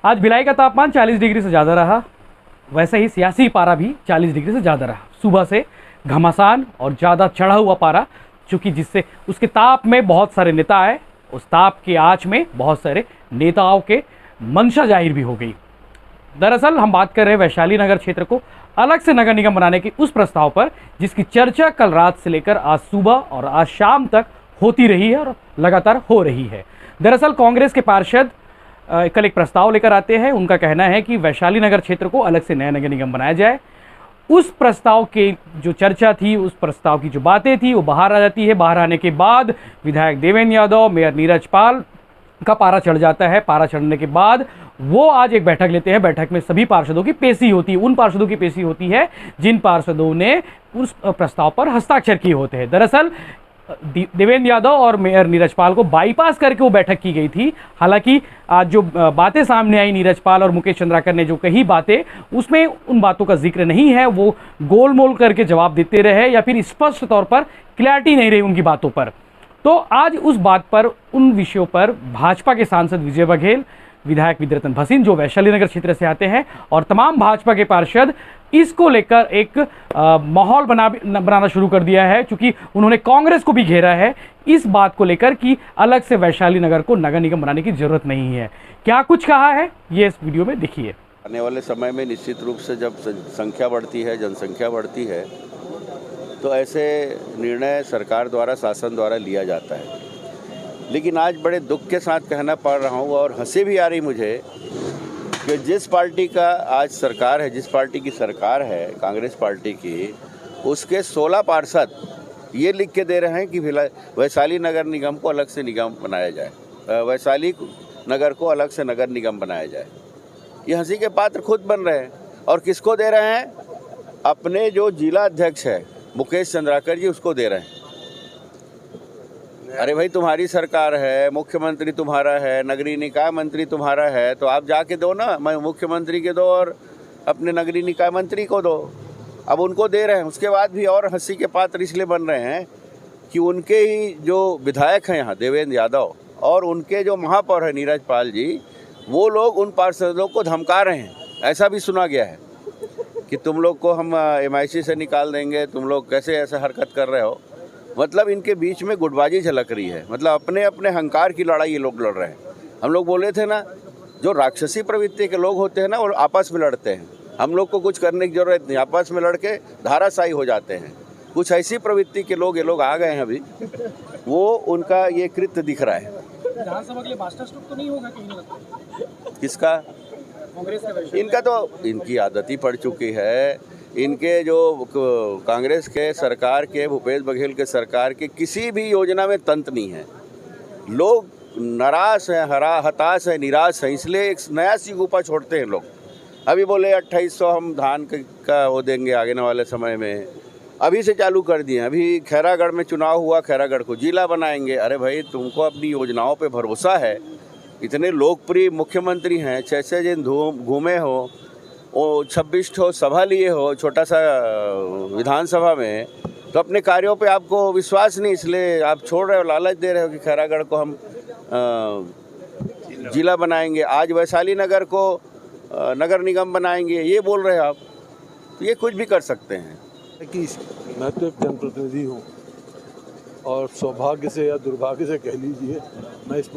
आज भिलाई का तापमान 40 डिग्री से ज़्यादा रहा। वैसे ही सियासी पारा भी 40 डिग्री से ज़्यादा रहा। सुबह से घमासान और ज़्यादा चढ़ा हुआ पारा, चूँकि जिससे उसके ताप में बहुत सारे नेता आए, उस ताप की आँच में बहुत सारे नेताओं के मंशा जाहिर भी हो गई। दरअसल हम बात कर रहे हैं वैशाली नगर क्षेत्र को अलग से नगर निगम बनाने के उस प्रस्ताव पर, जिसकी चर्चा कल रात से लेकर आज सुबह और आज शाम तक होती रही है और लगातार हो रही है। दरअसल कांग्रेस के पार्षद कल एक प्रस्ताव लेकर आते हैं। उनका कहना है कि वैशाली नगर क्षेत्र को अलग से नया नगर निगम बनाया जाए। उस प्रस्ताव के जो चर्चा थी, उस प्रस्ताव की जो बातें थी, वो बाहर आ जाती है। बाहर आने के बाद विधायक देवेंद्र यादव, मेयर नीरज पाल का पारा चढ़ जाता है। पारा चढ़ने के बाद वो आज एक बैठक लेते हैं। बैठक में सभी पार्षदों की पेशी होती है। उन पार्षदों की पेशी होती है जिन पार्षदों ने उस प्रस्ताव पर हस्ताक्षर किए होते हैं। दरअसल देवेंद्र यादव और मेयर नीरज पाल को बाईपास करके वो बैठक की गई थी। हालांकि आज जो बातें सामने आई, नीरज पाल और मुकेश चंद्राकर ने जो कही बातें, उसमें उन बातों का जिक्र नहीं है। वो गोलमोल करके जवाब देते रहे या फिर स्पष्ट तौर पर क्लैरिटी नहीं रही उनकी बातों पर। तो आज उस बात पर, उन विषयों पर भाजपा के सांसद विजय बघेल, विधायक विद्यारतन भसीन जो वैशाली नगर क्षेत्र से आते हैं, और तमाम भाजपा के पार्षद इसको लेकर एक माहौल बनाना शुरू कर दिया है, क्योंकि उन्होंने कांग्रेस को भी घेरा है इस बात को लेकर कि अलग से वैशाली नगर को नगर निगम बनाने की जरूरत नहीं है। क्या कुछ कहा है ये इस वीडियो में देखिए। आने वाले समय में निश्चित रूप से जब संख्या बढ़ती है, जनसंख्या बढ़ती है, तो ऐसे निर्णय सरकार द्वारा, शासन द्वारा लिया जाता है। लेकिन आज बड़े दुख के साथ कहना पड़ रहा हूँ और हंसी भी आ रही मुझे कि जिस पार्टी का आज सरकार है, जिस पार्टी की सरकार है, कांग्रेस पार्टी की, उसके 16 पार्षद ये लिख के दे रहे हैं कि वैशाली नगर निगम को अलग से निगम बनाया जाए, वैशाली नगर को अलग से नगर निगम बनाया जाए। ये हंसी के पात्र खुद बन रहे हैं। और किसको दे रहे हैं? अपने जो जिला अध्यक्ष है मुकेश चंद्राकर जी, उसको दे रहे हैं। अरे भाई, तुम्हारी सरकार है, मुख्यमंत्री तुम्हारा है, नगरीय निकाय मंत्री तुम्हारा है, तो आप जाके दो ना। मैं मुख्यमंत्री के दो और अपने नगरीय निकाय मंत्री को दो। अब उनको दे रहे हैं। उसके बाद भी और हंसी के पात्र इसलिए बन रहे हैं कि उनके ही जो विधायक हैं यहाँ, देवेंद्र यादव, और उनके जो महापौर है नीरज पाल जी, वो लोग उन पार्षदों को धमका रहे हैं। ऐसा भी सुना गया है कि तुम लोग को हम MIC से निकाल देंगे, तुम लोग कैसे ऐसा हरकत कर रहे हो। मतलब इनके बीच में गुटबाजी झलक रही है। मतलब अपने अपने अहंकार की लड़ाई ये लोग लड़ रहे हैं। हम लोग बोले थे ना, जो राक्षसी प्रवृत्ति के लोग होते हैं ना, वो आपस में लड़ते हैं। हम लोग को कुछ करने की जरूरत नहीं, आपस में लड़के धाराशायी हो जाते हैं। कुछ ऐसी प्रवृत्ति के लोग ये लोग आ गए हैं अभी, वो उनका ये कृत्य दिख रहा है। विधानसभा के लिए मास्टर स्ट्रोक तो नहीं होगा कहीं ना कहीं? किसका? कांग्रेस का? इनका तो, इनकी आदत ही पड़ चुकी है। इनके जो कांग्रेस के सरकार के, भूपेश बघेल के सरकार के किसी भी योजना में तंत्र नहीं है। लोग नाराज हैं, हताश है, निराश है, इसलिए एक नया सिगुपा छोड़ते हैं लोग। अभी बोले 2800 हम धान का वो देंगे आगे वाले समय में, अभी से चालू कर दिए। अभी खैरागढ़ में चुनाव हुआ, खैरागढ़ को जिला बनाएंगे। अरे भाई, तुमको अपनी योजनाओं पे भरोसा है? इतने लोकप्रिय मुख्यमंत्री हैं, 6 दिन घूमे हो, वो 26 ठो सभा लिए हो छोटा सा विधानसभा में, तो अपने कार्यों पे आपको विश्वास नहीं, इसलिए आप छोड़ रहे हो, लालच दे रहे हो कि खैरागढ़ को हम जिला बनाएंगे, आज वैशाली नगर को नगर निगम बनाएंगे, ये बोल रहे हो आप। तो ये कुछ भी कर सकते हैं। कि मैं तो एक जनप्रतिनिधि हूँ और सौभाग्य से या दुर्भाग्य से कह लीजिए, मैं इस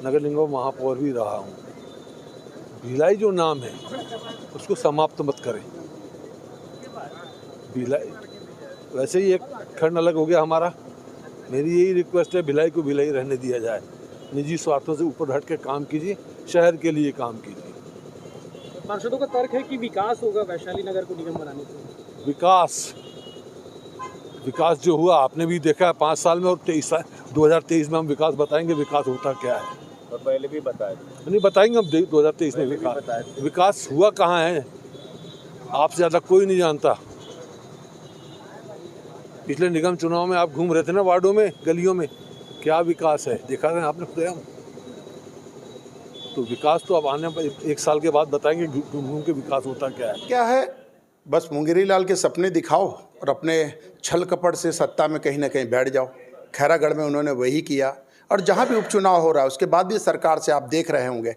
नगर निगम महापौर भी रहा हूँ। भिलाई जो नाम है उसको समाप्त मत करें। भिलाई वैसे ही एक खंड अलग हो गया हमारा। मेरी यही रिक्वेस्ट है, भिलाई को भिलाई रहने दिया जाए। निजी स्वार्थों से ऊपर हट के काम कीजिए, शहर के लिए काम कीजिए। पार्षदों का तर्क है कि विकास होगा वैशाली नगर को निगम बनाने से। विकास जो हुआ आपने भी देखा है 5 साल में, और 2023 में हम विकास बताएंगे विकास होता क्या है। और पहले भी बताए नहीं बताएंगे हम 2023 में विकास हुआ कहाँ है, आपसे ज़्यादा कोई नहीं जानता। पिछले निगम चुनाव में आप घूम रहे थे ना वार्डों में, गलियों में, क्या विकास है देखा था आपने स्वयं। तो विकास तो अब आने पर 1 साल के बाद बताएंगे घूम के विकास होता क्या है। बस मुंगेरी लाल के सपने दिखाओ और अपने छल कपट से सत्ता में कहीं ना कहीं बैठ जाओ। खैरागढ़ में उन्होंने वही किया, और जहाँ भी उपचुनाव हो रहा है उसके बाद भी सरकार से आप देख रहे होंगे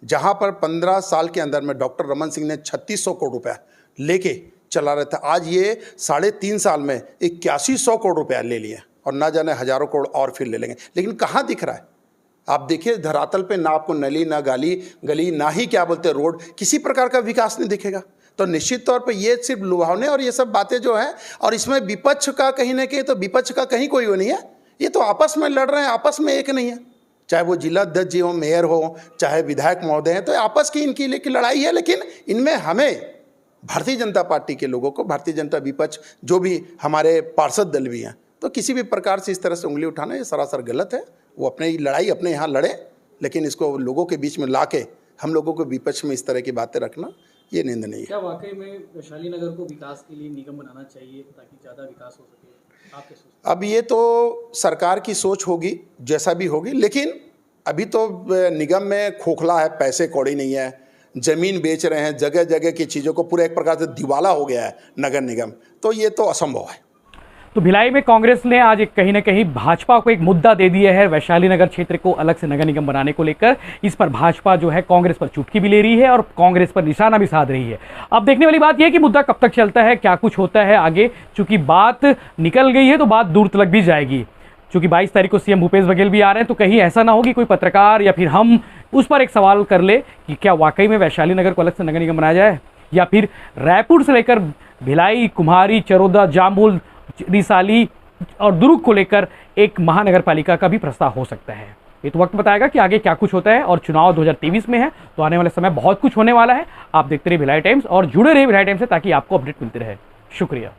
जहां पर 15 साल के अंदर में डॉक्टर रमन सिंह ने 3600 करोड़ रुपया लेके चला रहे थे, आज ये 3.5 साल में 8100 करोड़ रुपया ले लिए और ना जाने हजारों करोड़ और फिर ले लेंगे। लेकिन कहाँ दिख रहा है? आप देखिए धरातल पे ना आपको नली ना गली ना ही क्या बोलते रोड, किसी प्रकार का विकास नहीं दिखेगा। तो निश्चित तौर पे ये सिर्फ लुभावने और ये सब बातें जो है, और इसमें विपक्ष का कहीं ना कहीं, तो विपक्ष का कहीं कोई वो नहीं है, ये तो आपस में लड़ रहे हैं, आपस में एक नहीं है। चाहे वो जिला अध्यक्ष जी हो, मेयर हो, चाहे विधायक महोदय हैं, तो आपस की इनकी लड़ाई है। लेकिन इनमें हमें भारतीय जनता पार्टी के लोगों को, भारतीय जनता विपक्ष जो भी हमारे पार्षद दल भी हैं, तो किसी भी प्रकार से इस तरह से उंगली उठाना ये सरासर गलत है। वो अपनी लड़ाई अपने यहाँ लड़े, लेकिन इसको लोगों के बीच में ला के हम लोगों को विपक्ष में इस तरह की बातें रखना ये निंदनीय है। क्या वाकई में वैशाली नगर को विकास के लिए निगम बनाना चाहिए ताकि ज़्यादा विकास हो सके? आप क्या सोचते हैं? अब ये तो सरकार की सोच होगी, जैसा भी होगी, लेकिन अभी तो निगम में खोखला है, पैसे कौड़ी नहीं है, जमीन बेच रहे हैं, जगह जगह की चीज़ों को पूरा एक प्रकार से दिवाला हो गया है नगर निगम, तो ये तो असंभव है। तो भिलाई में कांग्रेस ने आज एक कहीं ना कहीं भाजपा को एक मुद्दा दे दिया है वैशाली नगर क्षेत्र को अलग से नगर निगम बनाने को लेकर। इस पर भाजपा जो है कांग्रेस पर चुटकी भी ले रही है और कांग्रेस पर निशाना भी साध रही है। अब देखने वाली बात यह है कि मुद्दा कब तक चलता है, क्या कुछ होता है आगे। चूंकि बात निकल गई है तो बात दूर तक भी जाएगी। चूंकि 22 तारीख को सीएम भूपेश बघेल भी आ रहे हैं, तो कहीं ऐसा ना हो कि कोई पत्रकार या फिर हम उस पर एक सवाल कर ले कि क्या वाकई में वैशाली नगर को अलग से नगर निगम बनाया जाए, या फिर रायपुर से लेकर भिलाई, कुम्हारी, चरोदा, जामुल, रिसाली और दुर्ग को लेकर एक महानगर पालिका का भी प्रस्ताव हो सकता है। ये तो वक्त बताएगा कि आगे क्या कुछ होता है। और चुनाव 2023 में है, तो आने वाले समय बहुत कुछ होने वाला है। आप देखते रहिए भिलाई टाइम्स और जुड़े रहिए भिलाई टाइम्स से, ताकि आपको अपडेट मिलती रहे। शुक्रिया।